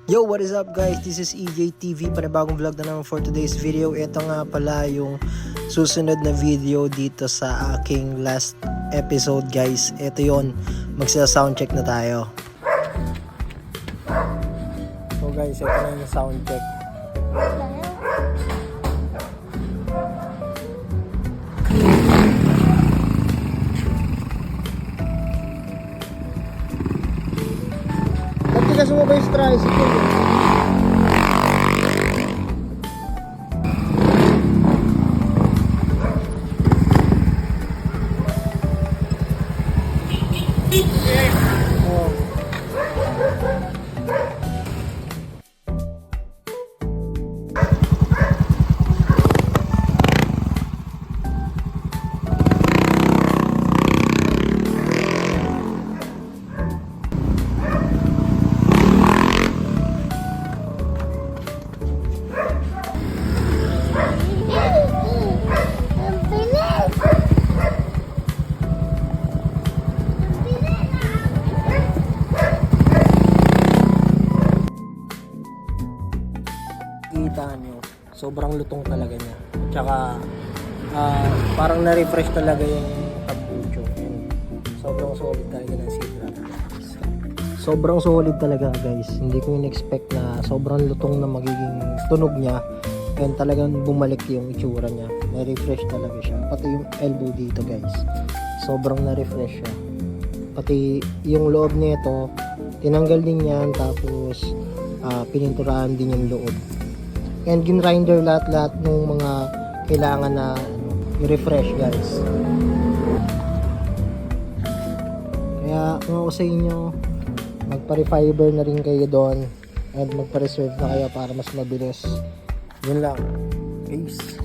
Yo, what is up guys? This is EJ TV, panibagong vlog na naman for today's video. Ito nga pala yung susunod na video dito sa aking last episode guys. Ito yon, magsa-soundcheck na tayo. So guys, ito na yung soundcheck. Kasi mo ba yung tricycle? Kita nyo, sobrang lutong talaga niya. Tsaka parang na-refresh talaga yung tambucho. Sobrang solid talaga ng Sidra. Sobrang solid talaga guys. Hindi ko in-expect na sobrang lutong na magiging tunog niya. And talagang bumalik yung itsura niya. Na-refresh talaga siya. Pati yung elbow dito guys. Sobrang na-refresh siya. Pati yung loob nito, tinanggal din yan. Tapos pininturahan din yung loob. And ginrinder lahat-lahat ng mga kailangan na i-refresh guys. Kaya kung ako sa inyo, magpa-refiber na rin kayo doon and magpa-reserve na kayo para mas mabilis. Yun lang. Peace.